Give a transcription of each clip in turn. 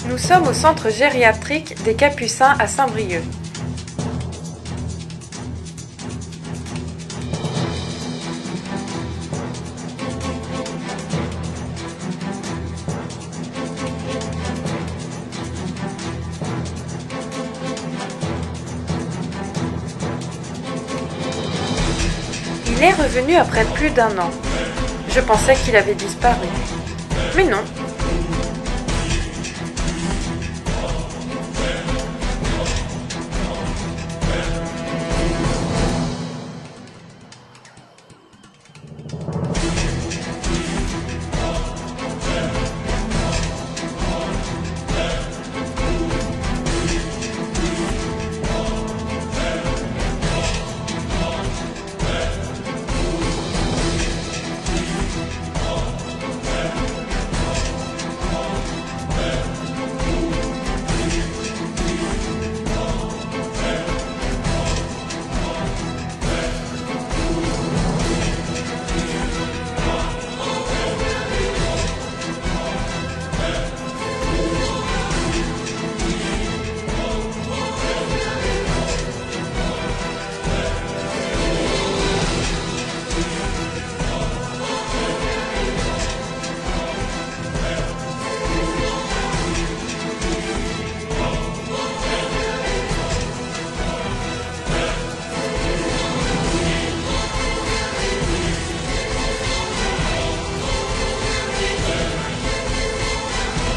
Nous sommes au centre gériatrique des Capucins à Saint-Brieuc. Il est revenu après plus d'1 an. Je pensais qu'il avait disparu. Mais non.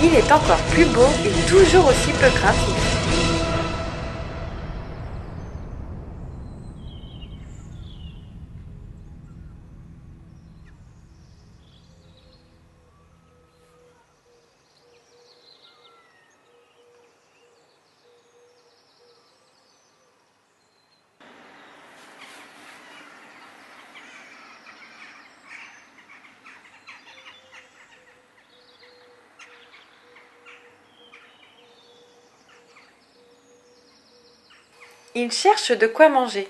Il est encore plus beau et toujours aussi peu craintif. Il cherche de quoi manger.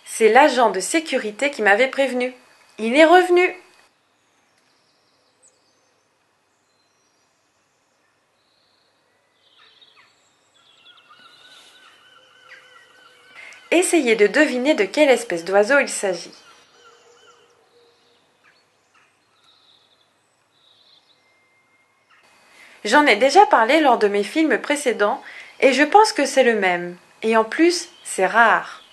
C'est l'agent de sécurité qui m'avait prévenu. Il est revenu. Essayez de deviner de quelle espèce d'oiseau il s'agit. J'en ai déjà parlé lors de mes films précédents et je pense que c'est le même. Et en plus, c'est rare.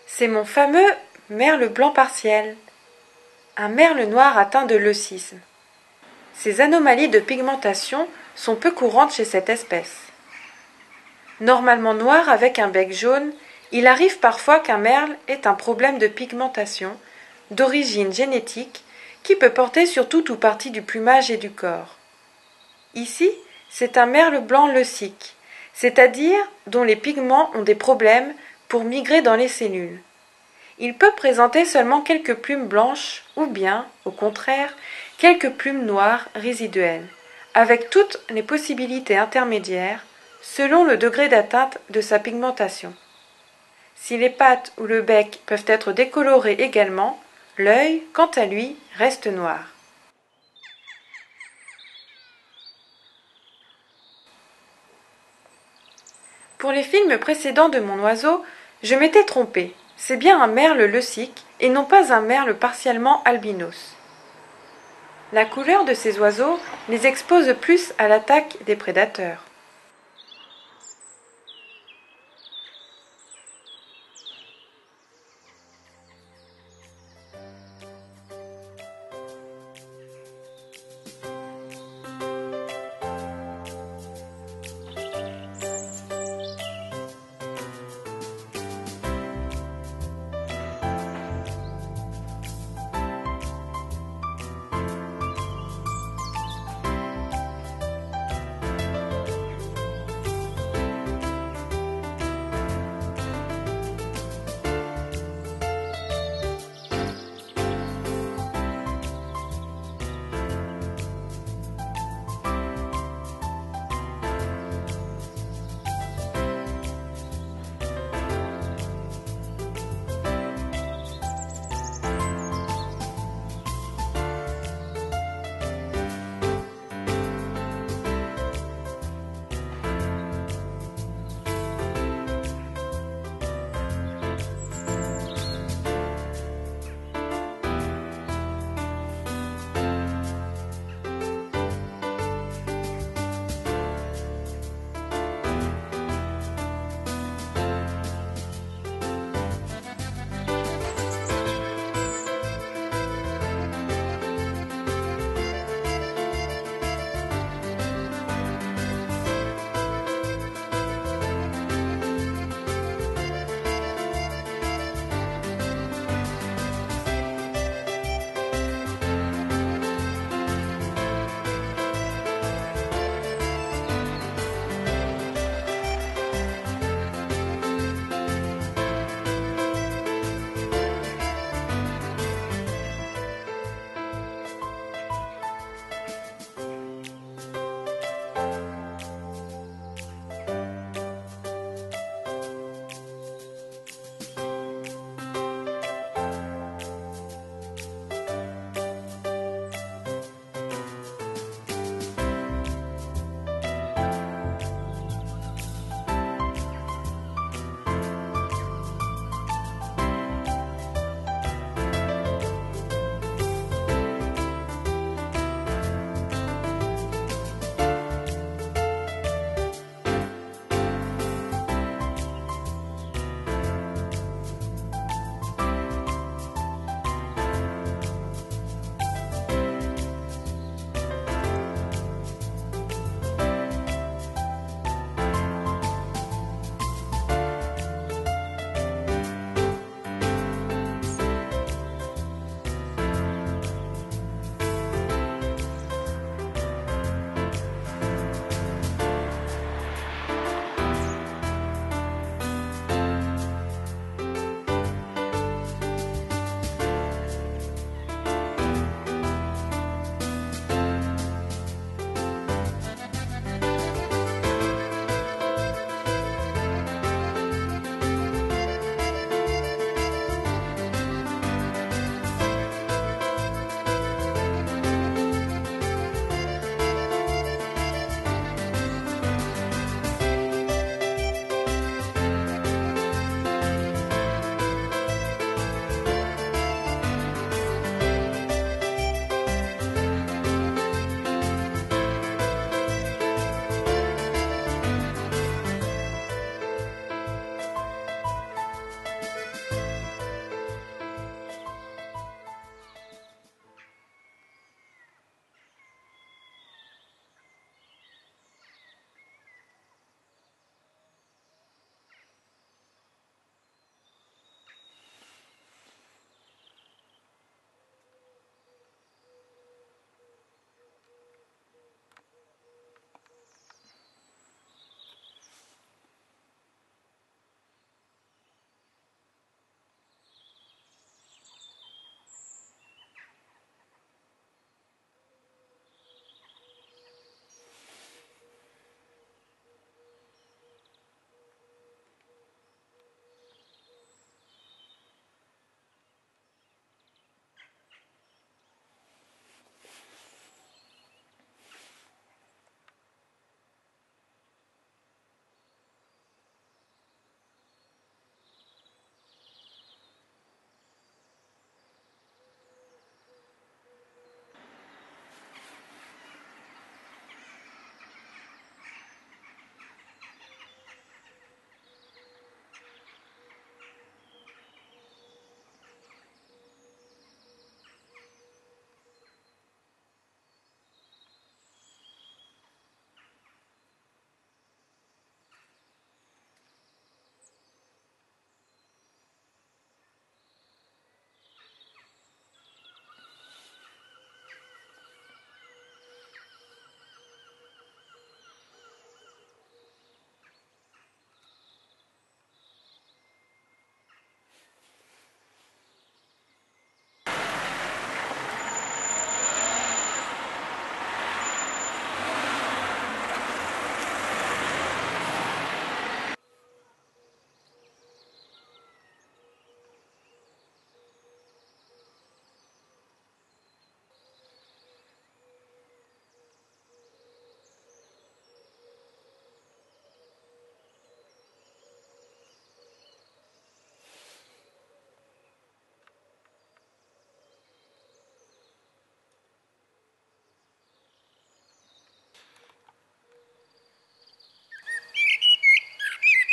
C'est mon fameux merle blanc partiel, un merle noir atteint de leucisme. Ces anomalies de pigmentation sont peu courantes chez cette espèce. Normalement noir avec un bec jaune, il arrive parfois qu'un merle ait un problème de pigmentation d'origine génétique qui peut porter sur tout ou partie du plumage et du corps. Ici, c'est un merle blanc leucique, c'est-à-dire dont les pigments ont des problèmes pour migrer dans les cellules. Il peut présenter seulement quelques plumes blanches ou bien, au contraire, quelques plumes noires résiduelles, avec toutes les possibilités intermédiaires selon le degré d'atteinte de sa pigmentation. Si les pattes ou le bec peuvent être décolorés également, l'œil, quant à lui, reste noir. Pour les films précédents de mon oiseau, je m'étais trompée. C'est bien un merle leucique et non pas un merle partiellement albinos. La couleur de ces oiseaux les expose plus à l'attaque des prédateurs.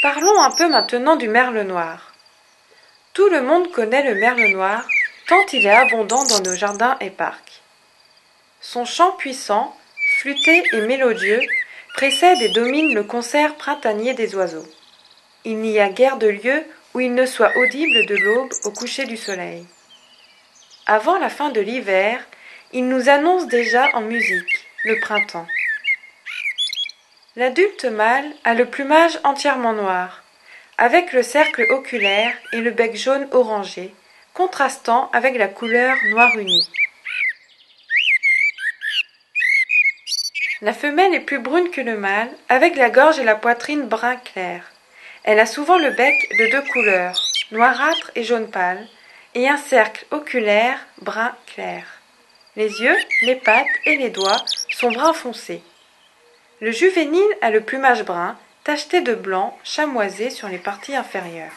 Parlons un peu maintenant du merle noir. Tout le monde connaît le merle noir, tant il est abondant dans nos jardins et parcs. Son chant puissant, flûté et mélodieux, précède et domine le concert printanier des oiseaux. Il n'y a guère de lieu où il ne soit audible de l'aube au coucher du soleil. Avant la fin de l'hiver, il nous annonce déjà en musique le printemps. L'adulte mâle a le plumage entièrement noir, avec le cercle oculaire et le bec jaune orangé, contrastant avec la couleur noire unie. La femelle est plus brune que le mâle, avec la gorge et la poitrine brun clair. Elle a souvent le bec de deux couleurs, noirâtre et jaune pâle, et un cercle oculaire brun clair. Les yeux, les pattes et les doigts sont brun foncé. Le juvénile a le plumage brun, tacheté de blanc, chamoisé sur les parties inférieures.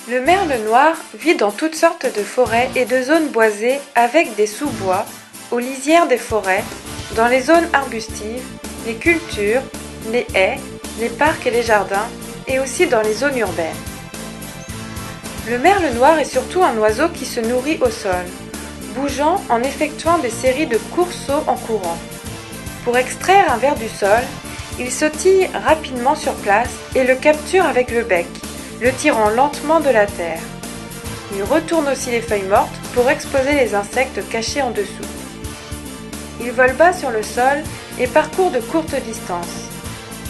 Le merle noir vit dans toutes sortes de forêts et de zones boisées avec des sous-bois, aux lisières des forêts, dans les zones arbustives, les cultures, les haies, les parcs et les jardins, et aussi dans les zones urbaines. Le merle noir est surtout un oiseau qui se nourrit au sol, bougeant en effectuant des séries de courts sauts en courant. Pour extraire un ver du sol, il sautille rapidement sur place et le capture avec le bec, le tirant lentement de la terre. Il retourne aussi les feuilles mortes pour exposer les insectes cachés en dessous. Il vole bas sur le sol et parcourt de courtes distances.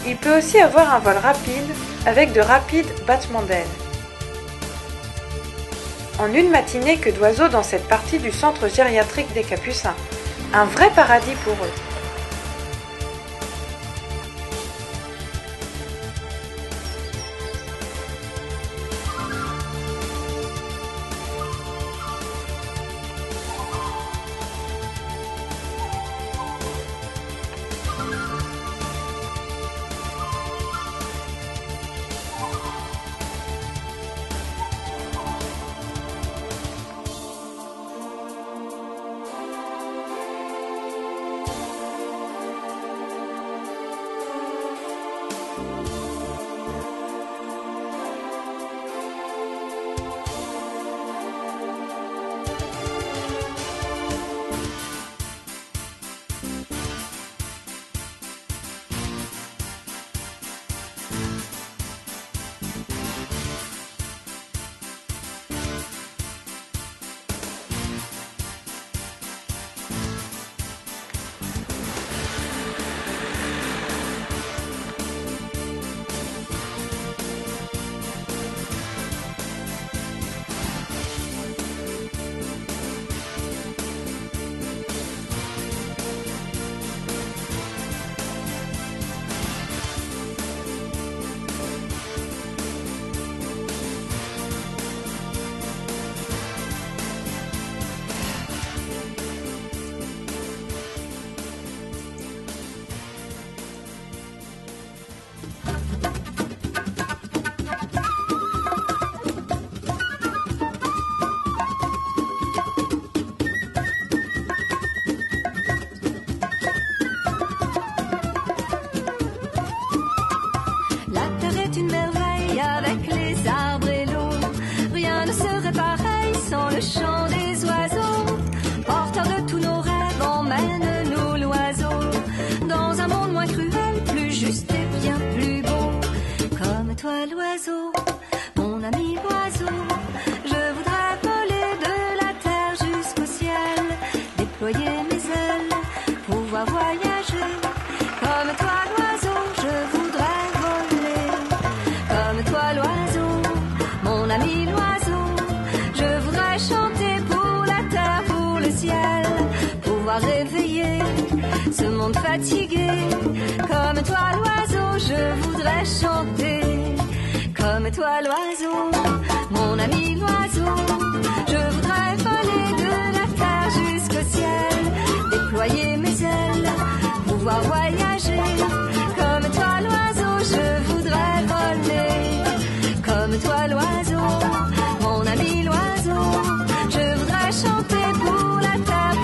Il peut aussi avoir un vol rapide avec de rapides battements d'ailes. En une matinée que d'oiseaux dans cette partie du centre gériatrique des Capucins. Un vrai paradis pour eux. Le chant des oiseaux, porteur de tous nos rêves, emmène-nous l'oiseau dans un monde moins cruel, plus juste et bien plus beau. Comme toi l'oiseau, mon ami l'oiseau, je voudrais voler de la terre jusqu'au ciel, déployer mes ailes, pouvoir voyager. Comme toi l'oiseau, je voudrais voler. Comme toi l'oiseau, mon ami l'oiseau, je voudrais chanter pour la terre, pour le ciel, pouvoir réveiller ce monde fatigué. Comme toi l'oiseau, je voudrais chanter. Comme toi l'oiseau, mon ami l'oiseau, je voudrais voler de la terre jusqu'au ciel, déployer mes ailes, pouvoir voyager. Comme toi l'oiseau, je voudrais voler. Comme toi l'oiseau, mon ami l'oiseau, je voudrais chanter pour la terre,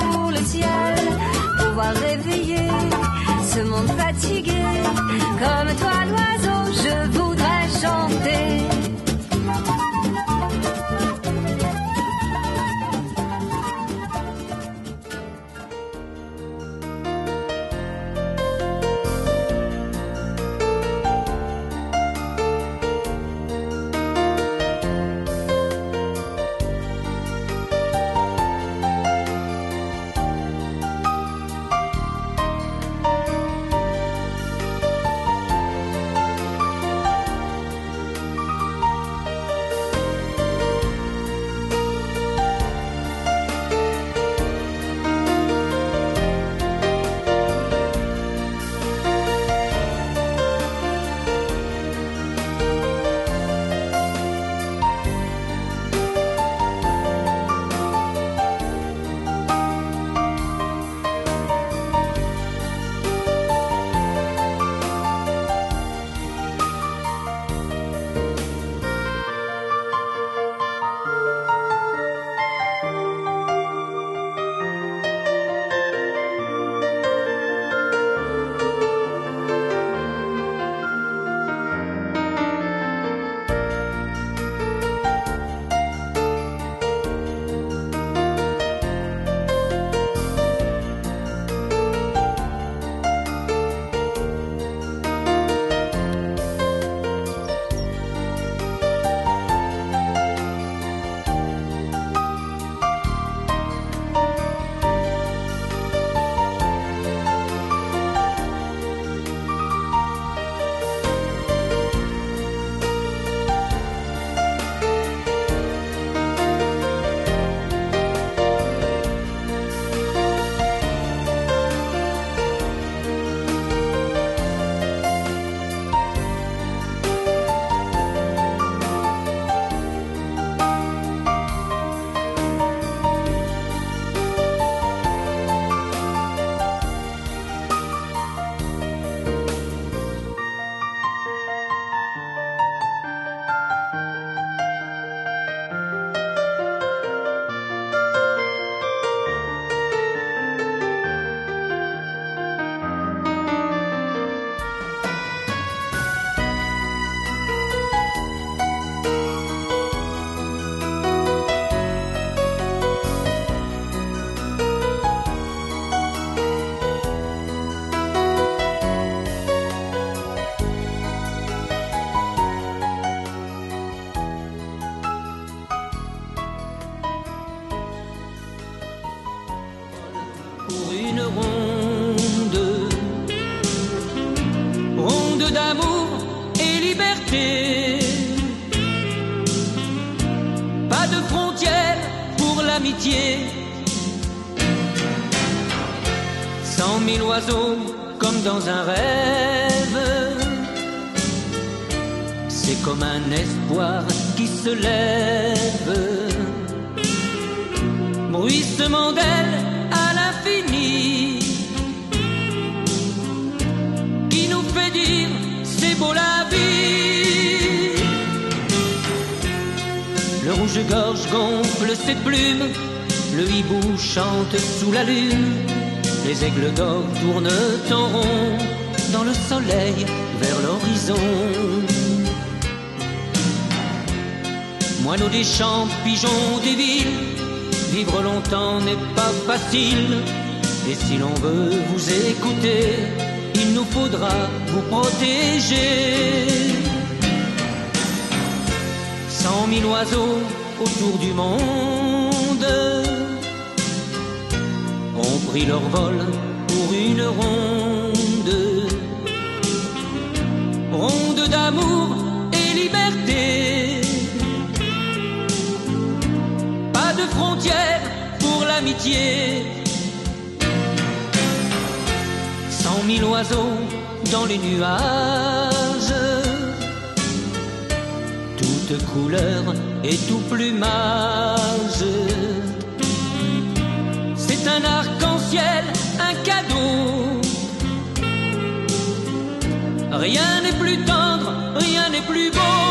l'amitié. 100 000 oiseaux comme dans un rêve, c'est comme un espoir qui se lève. Bruissement d'ailes à l'infini, qui nous fait dire c'est beau la vie. Le rouge-gorge gonfle ses plumes, le hibou chante sous la lune, les aigles d'or tournent en rond dans le soleil vers l'horizon. Moineaux des champs, pigeons des villes, vivre longtemps n'est pas facile. Et si l'on veut vous écouter, il nous faudra vous protéger. 100 000 oiseaux autour du monde ont pris leur vol pour une ronde, ronde d'amour et liberté. Pas de frontières pour l'amitié. 100 000 oiseaux dans les nuages, toutes couleurs et tout plumage. C'est un arc-en-ciel, un cadeau. Rien n'est plus tendre, rien n'est plus beau.